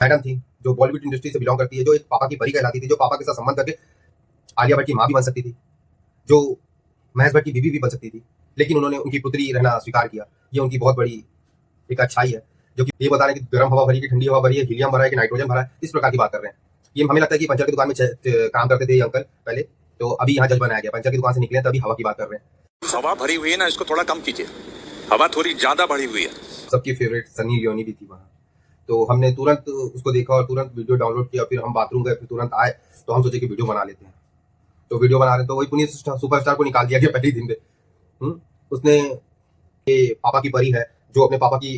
Madam थी जो Bollywood industry से बिलोंग करती है, जो एक पापा की परी कहलाती थी, जो पापा के साथ संबंध करके आलिया भट्ट की माँ भी बन सकती थी, जो महेश भट्ट की बीवी भी बन सकती थी, लेकिन उन्होंने उनकी पुत्री रहना स्वीकार किया। ये उनकी बहुत बड़ी एक अच्छाई है, जो कि ये बता रहे हैं कि गर्म हवा भरी है कि ठंडी हवा भरी है, हीलियम भरा है कि नाइट्रोजन भरा है, इस प्रकार की बात कर रहे हैं। ये हमें लगता है कि पंचर की दुकान में काम करते थे ये अंकल पहले, तो अभी यहाँ जज बनाया गया। पंचर की दुकान से निकले तभी हवा की बात कर रहे हैं। हवा भरी हुई है ना, इसको थोड़ा कम कीजिए, हवा थोड़ी ज्यादा भरी हुई है। सबकी फेवरेट सनी लियोनी भी थी वहाँ, तो हमने तुरंत उसको देखा और तुरंत वीडियो डाउनलोड किया। फिर हम बाथरूम गए, फिर तुरंत आए, तो हम सोचे कि वीडियो बना लेते हैं। तो वीडियो बना रहे तो वही पुनीत सुपरस्टार को निकाल दिया गया पहले दिन पे। उसने ये पापा की परी है, जो अपने पापा की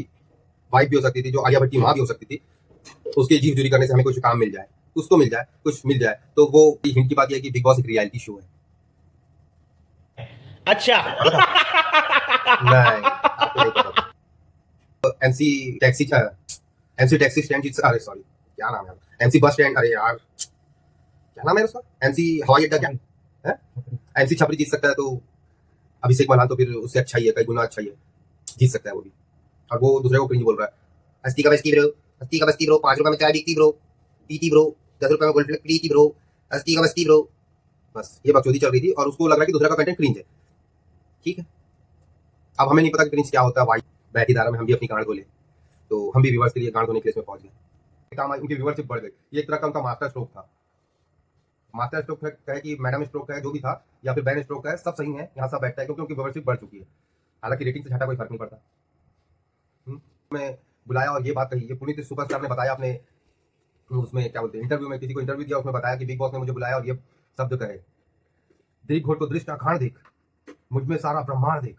वाइफ भी हो सकती थी, जो आलिया भट्ट की माँ भी हो सकती थी। उसकी जीव चोरी करने से हमें कुछ काम मिल जाए, उसको मिल जाए, कुछ मिल जाए, तो वो हिंट की बात यह है कि बिग बॉस एक रियलिटी शो है। अच्छा नहीं, आपको नहीं पता। एमसी टैक्सी स्टैंड जीत, अरे सॉरी क्या नाम है, एमसी बस स्टैंड, अरे यार क्या नाम है उसका, एमसी हवाई अड्डा क्या है, एमसी छपरी जीत सकता है। तो अभिषेक मल्हान तो फिर उससे अच्छा ही है, कई गुना अच्छा ही है, जीत सकता है वो भी। और वो दूसरे को क्रिंज बोल रहा है, अस्ती का बस्ती ब्रो, अस्ती का बस्ती ब्रो, 5 रुपए में चाय बिकती ब्रो, पीती ब्रो, 10 रुपए में गोल्ड पीती ब्रो, अस्ती का बस्ती ब्रो। बस ये बकचोदी चल रही थी और उसको लग रहा है कि दूसरा का कंटेंट क्रिंज है। ठीक है, अब हमें नहीं पता कि क्रिंज क्या होता है। वाइट बैठी धारा में हम भी अपनी गांड बोले, तो हम भी व्यूअर्स के लिए गांड धोने के लिए इसमें पहुंच गए। काम उनकी व्यूअरशिप बढ़ गई, ये एक तरह का उनका मास्टर स्ट्रोक था। मास्टर स्ट्रोक है कि मैडम स्ट्रोक है, जो भी था, या फिर बैन स्ट्रोक है, सब सही है, यहाँ सब बैठता है क्योंकि उनकी व्यूअरशिप बढ़ चुकी है। हालांकि रेटिंग से झटा कोई फर्क नहीं पड़ता। मैं बुलाया और ये बात कही, ये पुनीत सुपरस्टार ने बताया अपने उसमें क्या बोलते हैं इंटरव्यू में, किसी को इंटरव्यू दिया, उसमें बताया कि बिग बॉस ने मुझे बुलाया और ये शब्द कहे, देख घोट को दृष्ट अखाड़ देख, मुझ में सारा ब्रह्मांड देख,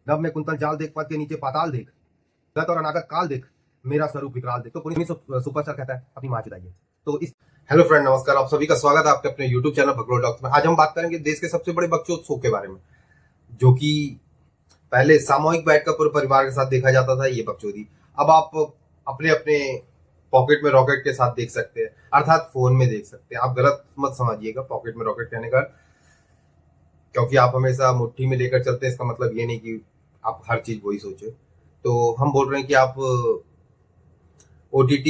नभ में कुंतल जाल देख, पद के नीचे पाताल देख, गत और अनागत काल देख, मेरा स्वरूप विकराल देख। तो पुनीत सुपरस्टार कहता है अपनी माँ चुदाइए। तो इस हेलो फ्रेंड, नमस्कार, आप सभी का स्वागत है आपके अपने यूट्यूब चैनल भगलोल डॉक्स में। आज हम बात करेंगे देश के सबसे बड़े बकचोद शो के बारे में, जो कि पहले सामूहिक बैठकर पूरे परिवार के साथ देखा जाता था, ये बकचोदी अब आप अपने अपने पॉकेट में रॉकेट के साथ देख सकते हैं, अर्थात फोन में देख सकते हैं। आप गलत मत समझिएगा पॉकेट में रॉकेट कहने का, क्योंकि आप हमेशा मुट्ठी में लेकर चलते हैं, इसका मतलब ये नहीं कि आप हर चीज वही सोचे। तो हम बोल रहे हैं कि आप OTT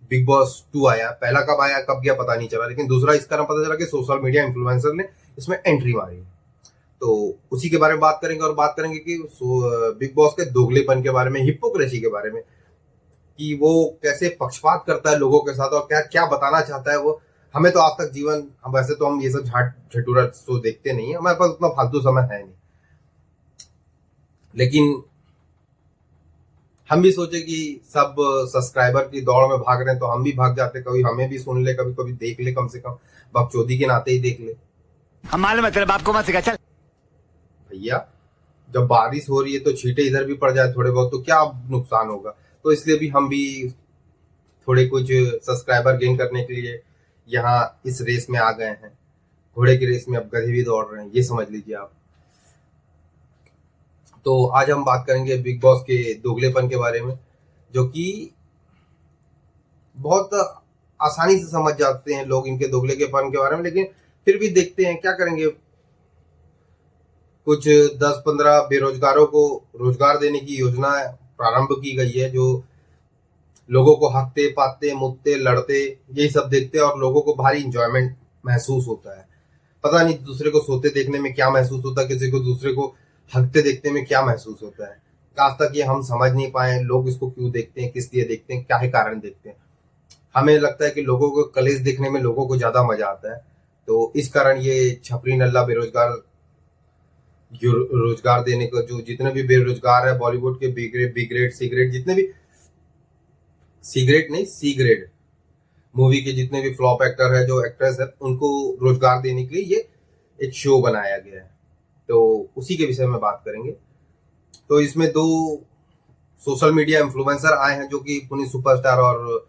बिग बॉस 2 आया, पहला कब आया कब गया पता नहीं चला, लेकिन दूसरा इस कारण पता चला कि सोशल मीडिया इन्फ्लुएंसर ने इसमें एंट्री मारी। तो उसी के बारे में बात करेंगे और बात करेंगे कि बिग बॉस के दोगलेपन के बारे में, हिपोक्रेसी के बारे में, कि वो कैसे पक्षपात करता है लोगों के साथ और क्या क्या बताना चाहता है वो। हमें तो आज तक जीवन, वैसे तो हम ये सब झटूरा शो देखते नहीं है, हमारे पास उतना फालतू समय है नहीं, लेकिन हम भी सोचे कि सब सब्सक्राइबर की दौड़ में भाग रहे हैं तो हम भी भाग जाते, कभी हमें भी सुन ले, कभी कभी देख ले, कम से कम बकचोदी के नाते ही देख ले। हम मालूम है तेरे बाप को मत सिखा, चल भैया जब बारिश हो रही है तो छींटे इधर भी पड़ जाए थोड़े बहुत तो क्या नुकसान होगा। तो इसलिए भी हम भी थोड़े कुछ सब्सक्राइबर गेन करने के लिए यहाँ इस रेस में आ गए हैं। घोड़े की रेस में अब गधे भी दौड़ रहे हैं, ये समझ लीजिए आप। तो आज हम बात करेंगे बिग बॉस के दोगलेपन के बारे में, जो कि बहुत आसानी से समझ जाते हैं लोग इनके दोगलेपन के बारे में, लेकिन फिर भी देखते हैं क्या करेंगे। कुछ 10-15 बेरोजगारों को रोजगार देने की योजना प्रारंभ की गई है, जो लोगों को हकते पाते मुद्दे लड़ते यही सब देखते हैं और लोगों को भारी इंजॉयमेंट महसूस होता है। पता नहीं दूसरे को सोते देखने में क्या महसूस होता है, किसी को दूसरे को हकते देखने में क्या महसूस होता है। आज तक ये हम समझ नहीं पाए लोग इसको क्यों देखते हैं, किस लिए देखते हैं, क्या है कारण देखते हैं। हमें लगता है कि लोगों को कलेश देखने में लोगों को ज्यादा मजा आता है, तो इस कारण ये छपरी नल्ला बेरोजगार रोजगार देने को, जो जितने भी बेरोजगार है बॉलीवुड के बी ग्रेड सी ग्रेड, जितने भी सी ग्रेड मूवी के जितने भी फ्लॉप एक्टर है, जो एक्ट्रेस है, उनको रोजगार देने के लिए ये एक शो बनाया गया है। तो उसी के विषय में बात करेंगे। तो इसमें 2 सोशल मीडिया इन्फ्लुएंसर आए हैं, जो कि पुनीत सुपरस्टार और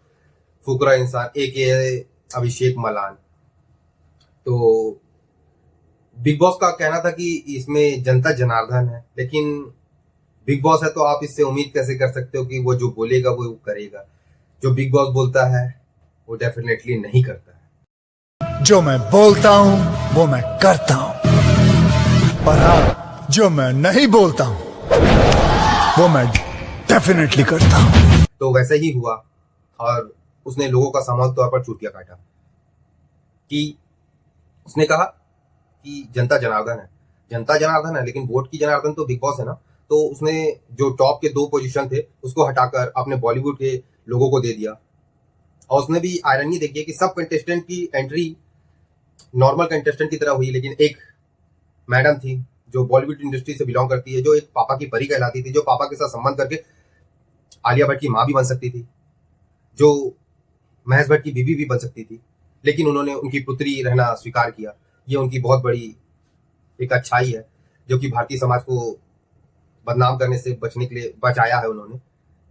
फुकरा इंसान AKA अभिषेक मल्हान। तो बिग बॉस का कहना था कि इसमें जनता जनार्दन है, लेकिन बिग बॉस है तो आप इससे उम्मीद कैसे कर सकते हो कि वो जो बोलेगा वो करेगा। जो बिग बॉस बोलता है वो डेफिनेटली नहीं करता है। जो मैं बोलता हूं वो मैं करता हूं, पर हाँ, जो मैं नहीं बोलता हूं वो मैं डेफिनेटली करता हूं। तो वैसे ही हुआ और उसने लोगों का सामूहिक तौर पर चूतिया काटा कि उसने कहा कि जनता जनार्दन है, लेकिन वोट की जनार्दन तो बिग बॉस है ना। तो उसने जो टॉप के 2 पोजीशन थे उसको हटाकर अपने बॉलीवुड के लोगों को दे दिया। और उसने भी आयरनी देखी है कि सब कंटेस्टेंट की एंट्री नॉर्मल कंटेस्टेंट की तरह हुई, लेकिन एक मैडम थी जो बॉलीवुड इंडस्ट्री से बिलोंग करती है, जो एक पापा की परी कहलाती थी, जो पापा के साथ संबंध करके आलिया भट्ट की माँ भी बन सकती थी, जो महेश भट्ट की बीवी भी बन सकती थी, लेकिन उन्होंने उनकी पुत्री रहना स्वीकार किया। ये उनकी बहुत बड़ी एक अच्छाई है, जो कि भारतीय समाज को बदनाम करने से बचने के लिए बचाया है उन्होंने।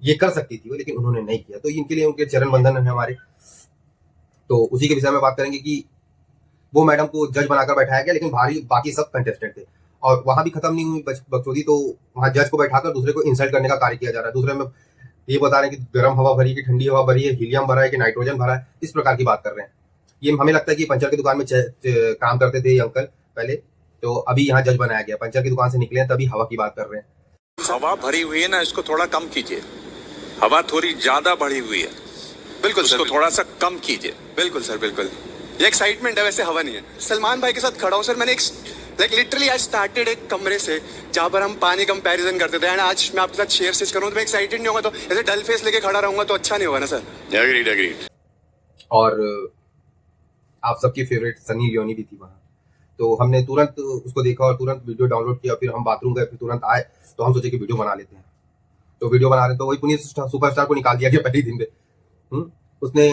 ये कर सकती थी वो, लेकिन उन्होंने नहीं किया। तो इनके लिए उनके चरण बंधन है हमारे। तो उसी के विषय में बात करेंगे कि वो मैडम को जज बनाकर बैठाया गया, लेकिन बाकी सब कंटेस्टेंट थे। और वहां भी खत्म नहीं हुई बकचोदी। तो वहां जज को बैठाकर दूसरे को इंसल्ट करने का कार्य किया जा रहा है। दूसरे में ये बता रहे हैं कि गर्म हवा भरी है कि ठंडी हवा भरी है, हीलियम भरा है कि नाइट्रोजन भरा है, इस प्रकार की बात कर रहे हैं। ये हमें लगता है कि पंचर की दुकान में काम करते थे ये अंकल पहले, तो अभी यहाँ जज बनाया गया। पंचर की दुकान से निकले हैं तभी हवा की बात कर रहे हैं। हवा भरी हुई है ना, इसको थोड़ा कम कीजिए। हवा थोड़ी ज्यादा बढ़ी हुई है, बिल्कुल सर, इसको थोड़ा सा कम कीजिए। बिल्कुल सर, बिल्कुल। ये एक्साइटमेंट है, वैसे हवा नहीं है। सलमान भाई के साथ खड़ा हूँ सर। मैंने लाइक लिटरली आई स्टार्टेड एक कमरे से जहाँ पर हम पानी कंपैरिजन करते थे, एंड आज मैं आपके साथ शेयर सेज करूँ तो मैं एक्साइटेड नहीं होगा, तो ऐसे डल फेस लेके खड़ा रहूंगा तो अच्छा नहीं होगा ना सर। एग्रीड। और आप सबकी फेवरेट सनी लियोनी भी थी वहाँ। तो हमने तुरंत उसको देखा और तुरंत वीडियो डाउनलोड किया। फिर हम बाथरूम गए, फिर तुरंत आए तो हम सोचे कि वीडियो बना लेते हैं। तो वीडियो बना रहे तो वही पुनीत सुपरस्टार को निकाल दिया गया पहले दिन में। उसने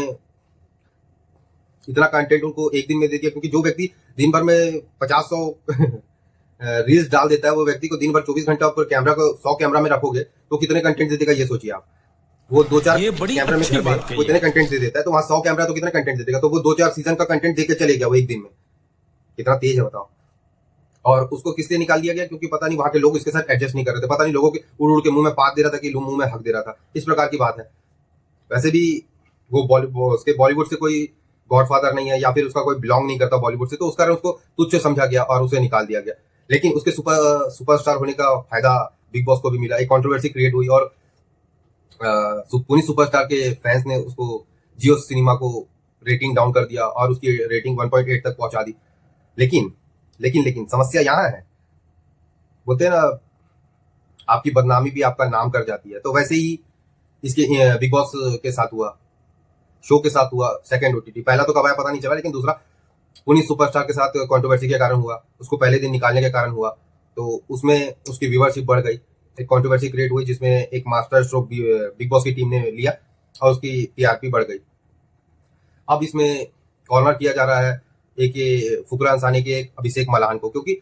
इतना कंटेंट उनको एक दिन में दे दिया, क्योंकि जो व्यक्ति दिन भर में 50-100 रील्स डाल देता है, वो व्यक्ति को दिन भर 24 घंटा पर कैमरा को 100 कैमरा में रखोगे तो कितने कंटेंट दे देगा ये सोचिए आप। वो 2-4 कैमरा में वो इतने कंटेंट दे देता है, तो वहां 100 कैमरा तो कितना कंटेंट दे देगा। तो वो 2-4 सीजन का कंटेंट देके चले गया वो एक दिन में। कितना तेज है बताओ। और उसको किस लिए निकाल दिया गया? क्योंकि पता नहीं वहां के लोग इसके साथ एडजस्ट नहीं कर रहे थे। पता नहीं लोगों के उड़ के मुंह में पात दे रहा था कि मुंह में हक दे रहा था, इस प्रकार की बात है। वैसे भी वो बॉलीवुड से कोई गॉडफादर नहीं है, या फिर उसका कोई बिलोंग नहीं करता बॉलीवुड से, तो उस कारण उसको तुच्छ समझा गया और उसे निकाल दिया गया। लेकिन उसके सुपरस्टार होने का फायदा बिग बॉस को भी मिला। एक कंट्रोवर्सी क्रिएट हुई और पुनीत सुपरस्टार के फैंस ने उसको जियो सिनेमा को रेटिंग डाउन कर दिया और उसकी रेटिंग 1.8 तक पहुंचा दी। लेकिन समस्या यहाँ है, बोलते हैं ना आपकी बदनामी भी आपका नाम कर जाती है। तो वैसे ही इसके बिग बॉस के साथ हुआ, शो के साथ हुआ सेकंड ओटीटी। पहला तो कब आया पता नहीं चला, लेकिन दूसरा पुनीत सुपरस्टार के साथ कंट्रोवर्सी के कारण हुआ, उसको पहले दिन निकालने के कारण हुआ। तो उसमें उसकी व्यूअरशिप बढ़ गई, एक कंट्रोवर्सी क्रिएट हुई जिसमें एक मास्टर स्ट्रोक बिग बॉस की टीम ने लिया और उसकी टीआरपी बढ़ गई। अब इसमें कॉर्नर किया जा रहा है एक ये फुकरा अंसानी के एक अभिषेक मल्लान को, क्योंकि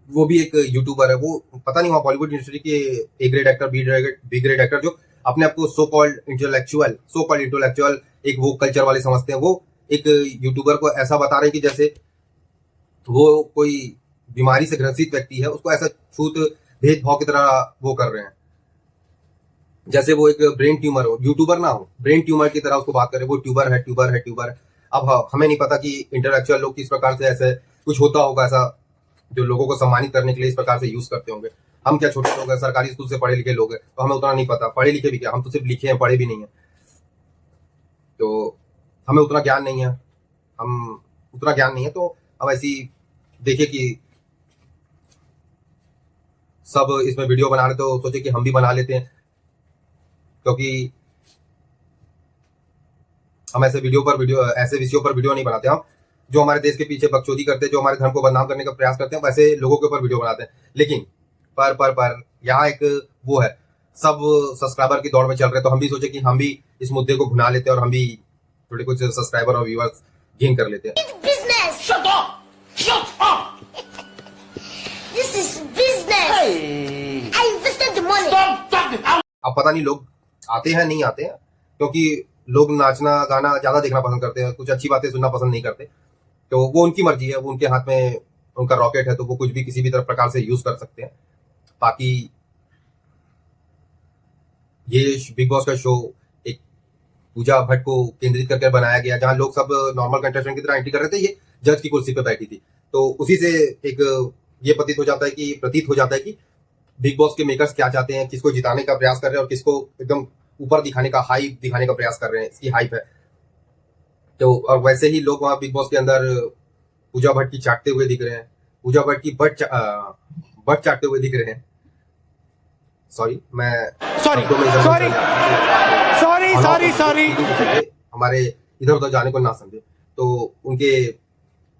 वो भी एक यूट्यूबर है। वो पता नहीं वहाँ बॉलीवुड इंडस्ट्री के A grade actor, B grade actor जो अपने आप को सो कॉल्ड इंटेलेक्चुअल एक वो कल्चर वाले समझते हैं, वो एक यूट्यूबर को ऐसा बता रहे हैं कि जैसे वो कोई बीमारी से ग्रसित व्यक्ति है, उसको ऐसा छूत भेदभाव की तरह वो कर रहे हैं जैसे वो एक ब्रेन ट्यूमर हो, यूट्यूबर ना हो, ब्रेन ट्यूमर की तरह उसको बात कर रहे हैं। वो ट्यूबर है। अब हमें नहीं पता कि इंटेलेक्चुअल लोग किस प्रकार से ऐसे कुछ होता होगा, ऐसा जो लोगों को सम्मानित करने के लिए इस प्रकार से यूज करते होंगे। हम क्या छोटे लोग हैं, सरकारी स्कूल से पढ़े लिखे लोग हैं, तो हमें उतना नहीं पता। पढ़े लिखे भी क्या, हम तो सिर्फ लिखे हैं, पढ़े भी नहीं है, तो हमें उतना ज्ञान नहीं है। तो अब ऐसी देखिए कि सब इसमें वीडियो बना रहे, तो सोचे कि हम भी बना लेते हैं, क्योंकि हम ऐसे विषयों पर वीडियो नहीं बनाते। हम जो हमारे देश के पीछे बकचोदी करते हैं, जो हमारे धर्म को बदनाम करने का प्रयास करते हैं, वैसे लोगों के ऊपर वीडियो बनाते हैं। लेकिन पर यहाँ एक वो है, सब सब्सक्राइबर की दौड़ में चल रहे, तो हम भी सोचे कि हम भी इस मुद्दे को भुना लेते हैं और हम भी थोड़े कुछ सब्सक्राइबर और व्यूअर्स गेन कर लेते हैं। अब पता नहीं लोग आते हैं नहीं आते हैं, क्योंकि लोग नाचना गाना ज्यादा देखना पसंद करते हैं, कुछ अच्छी बातें सुनना पसंद नहीं करते। तो वो उनकी मर्जी है, वो उनके हाथ में उनका रॉकेट है, तो वो कुछ भी किसी भी तरह प्रकार से यूज कर सकते हैं। बाकी ये बिग बॉस का शो एक पूजा भट्ट को केंद्रित करके बनाया गया, जहां लोग सब नॉर्मल कंटेस्टेंट की तरह एंट्री कर रहे थे, ये जज की कुर्सी पे बैठी थी। तो उसी से एक ये प्रतीत हो जाता है कि बिग बॉस के मेकर्स क्या चाहते हैं, किसको जिताने का प्रयास कर रहे हैं और किसको एकदम ऊपर दिखाने का, हाइप दिखाने का प्रयास कर रहे हैं, इसकी हाइप है। तो और वैसे ही लोग वहां बिग बॉस के अंदर पूजा भट्ट की चाटते हुए दिख रहे हैं, पूजा भट्ट की बट चाटते हुए दिख रहे हैं। सॉरी, मैं शब्दों में सॉरी हमारे इधर उधर जाने को ना समझे। तो उनके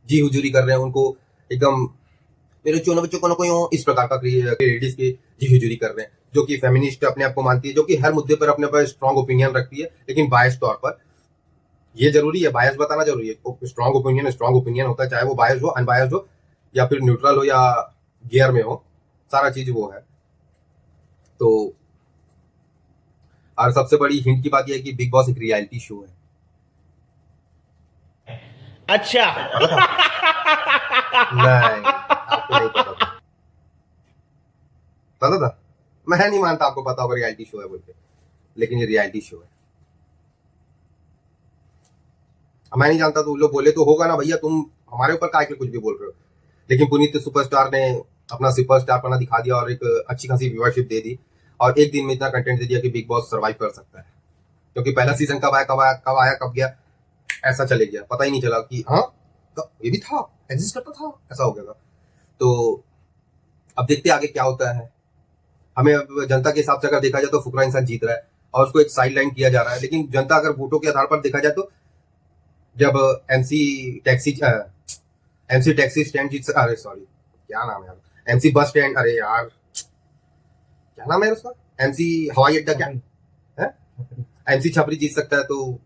जी हुजूरी कर रहे हैं, उनको एकदम मेरे चोनों बच्चों को यूं इस प्रकार का लेडीज की जी हुजूरी कर रहे हैं, जो कि फेमिनिस्ट अपने आप को मानती है, जो कि हर मुद्दे पर अपने पर स्ट्रॉन्ग ओपिनियन रखती है, लेकिन बायस तौर पर। ये जरूरी है, बायस बताना जरूरी है। स्ट्रॉन्ग ओपिनियन होता है, चाहे वो बायस हो, अनबायस हो, या फिर न्यूट्रल हो, या गियर में हो, सारा चीज वो है। तो और सबसे बड़ी हिंट की बात यह है कि बिग बॉस एक रियलिटी शो है। अच्छा नहीं, आपको नहीं पता था। पता था? मैं नहीं मानता आपको पता होगा रियलिटी शो है बोल के, लेकिन ये रियलिटी शो है। मैं नहीं जानता, तो लोग बोले तो होगा ना भैया, तुम हमारे ऊपर काय के कुछ भी बोल रहे हो। लेकिन पुनीत सुपरस्टार ने अपना सुपरस्टार पना दिखा दिया और एक अच्छी खासी व्यूअरशिप दे दी, और एक दिन में इतना कंटेंट दे दिया कि बिग बॉस सर्वाइव कर सकता है। क्योंकि पहला सीजन कब आया कब गया, ऐसा चले गया, पता ही नहीं चला कि हाँ ये भी था, एग्जिस्ट करता था, ऐसा हो गया था। तो अब देखते आगे क्या होता है। हमें अब जनता के हिसाब से अगर देखा जाए तो फुकरा इंसान जीत रहा है और उसको एक साइड लाइन किया जा रहा है। लेकिन जनता अगर वोटों के आधार पर देखा जाए तो जब एमसी टैक्सी स्टैंड जीत, अरे सॉरी क्या नाम है यार, एमसी बस स्टैंड, अरे यार क्या नाम है उसका, एमसी हवाई अड्डा, क्या है, एमसी छपरी जीत सकता है, तो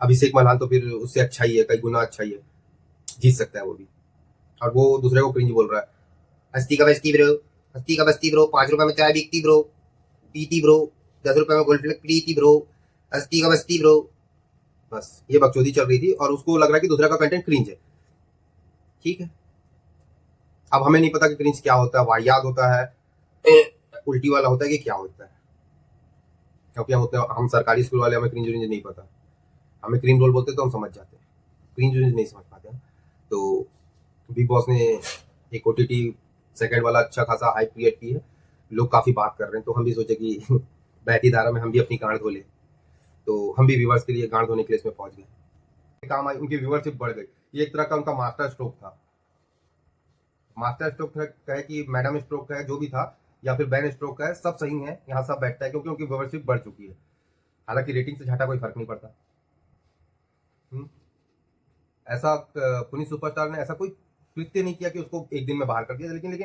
अभिषेक मल्हान तो फिर उससे अच्छा ही है, कई गुना अच्छा ही है, जीत सकता है वो भी। और वो दूसरे को क्रिंज बोल रहा है, हस्ती का बस्ती ब्रो, 5 रुपए में चाय बिकती ब्रो, पीती ब्रो, 10 रुपए में गोल्ड फ्लेक प्रीति ब्रो, हस्ती का बस्ती ब्रो। बस ये बकचोदी चल रही थी और उसको लग रहा है कि दूसरा का कंटेंट क्रिंज है। ठीक है, अब हमें नहीं पता कि क्रिंज क्या होता है, वाहियात होता है, उल्टी वाला होता है कि क्या होता है। क्योंकि हम सरकारी स्कूल वाले, हमें क्रिंज नहीं पता। हमें क्रीम रोल बोलते तो हम समझ जाते हैं, क्रीम रोल नहीं समझ पाते हैं। तो बिग बॉस ने एक ओटीटी सेकंड वाला अच्छा खासा हाइप क्रिएट की है, लोग काफी बात कर रहे हैं। तो हम भी सोचे कि बहती धारा में हम भी अपनी गांड धो लें, तो हम भी व्यूवर्स के लिए गांड धोने के लिए इसमें पहुंच गए। काम आई, उनकी व्यूवरशिप बढ़ गई। ये एक तरह का उनका मास्टर स्ट्रोक था। मास्टर स्ट्रोक कहे कि मैडम स्ट्रोक है, जो भी था, या फिर बैन स्ट्रोक है, सब सही है, यहाँ सब बैठता है, क्योंकि उनकी व्यूवरशिप बढ़ चुकी है। हालांकि रेटिंग से झाटा कोई फर्क नहीं पड़ता। ऐसा पुनीत सुपरस्टार ने ऐसा कोई कृत्य नहीं किया कि उसको एक दिन में बाहर कर दिया, लेकिन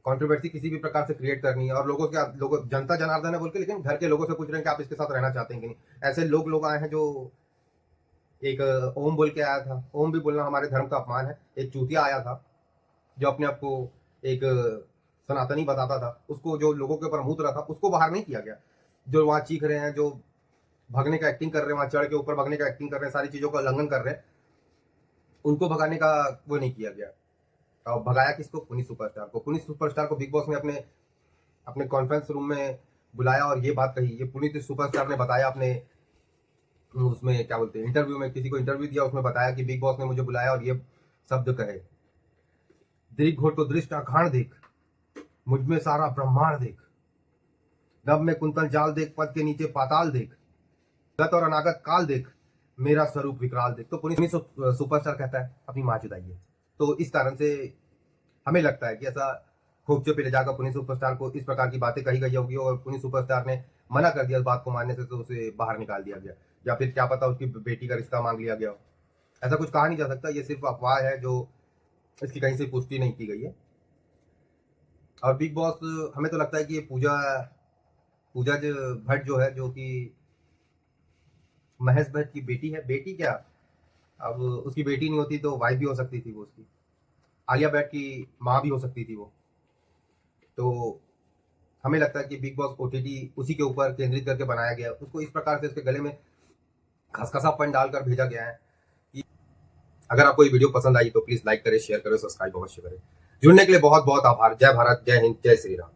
कंट्रोवर्सी किसी भी प्रकार से क्रिएट करनी है और लोगों जनता जनार्दन है बोल के, लेकिन घर के लोगों से पूछ रहे हैं कि आप इसके साथ रहना चाहते हैं कि नहीं। ऐसे लोग आए हैं, जो एक ओम बोल के आया था, ओम भी बोलना हमारे धर्म का अपमान है। एक चूतिया आया था जो अपने आप को एक सनातनी बताता था, उसको जो लोगों के ऊपर मुंह रहा था, उसको बाहर नहीं किया गया। जो वहां चीख रहे हैं, जो भगने का एक्टिंग कर रहे हैं, वहां चढ़ के ऊपर भगने का एक्टिंग कर रहे हैं, सारी चीजों का उल्लंघन कर रहे हैं, उनको भगाने का वो नहीं किया गया। और भगाया किसको? पुनीत सुपरस्टार को। पुनीत सुपरस्टार को बिग बॉस ने अपने कॉन्फ्रेंस रूम में बुलाया और ये बात कही। ये पुनीत सुपरस्टार ने बताया अपने उसमें, क्या बोलते हैं, इंटरव्यू में, किसी को इंटरव्यू दिया, उसमें बताया कि बिग बॉस ने मुझे बुलाया और ये शब्द कहे, दीर्घ घोट को दृष्ट अखाण देख, मुझ में सारा ब्रह्मांड देख, नभ में कुंतल जाल देख, पद के नीचे पाताल देख, गत और अनागत काल देख, मेरा स्वरूप विकराल देख। तो पुनीत सुपरस्टार कहता है अपनी माँ चुदाइए। तो इस कारण से हमें लगता है कि ऐसा खोपचे पे ले जाकर पुनीत सुपरस्टार को इस प्रकार की बातें कही गई होगी और पुनीत सुपरस्टार ने मना कर दिया इस बात को मानने से, तो उसे बाहर निकाल दिया गया, या फिर क्या पता उसकी बेटी का रिश्ता मांग लिया गया हो। ऐसा कुछ कहा नहीं जा सकता, ये सिर्फ अफवाह है जो इसकी कहीं से पुष्टि नहीं की गई है। और बिग बॉस, हमें तो लगता है कि ये पूजा भट्ट जो है, जो कि महेश भट्ट की बेटी है, बेटी क्या, अब उसकी बेटी नहीं होती तो वाइफ भी हो सकती थी वो, उसकी आलिया भट्ट की माँ भी हो सकती थी वो। तो हमें लगता है कि बिग बॉस ओटीटी उसी के ऊपर केंद्रित करके बनाया गया, उसको इस प्रकार से उसके गले में खसखसापन डालकर भेजा गया है। कि अगर आपको ये वीडियो पसंद आई तो प्लीज लाइक करें, शेयर करें, सब्सक्राइब अवश्य करें। जुड़ने के लिए बहुत बहुत आभार। जय भारत, जय हिंद, जय श्री राम।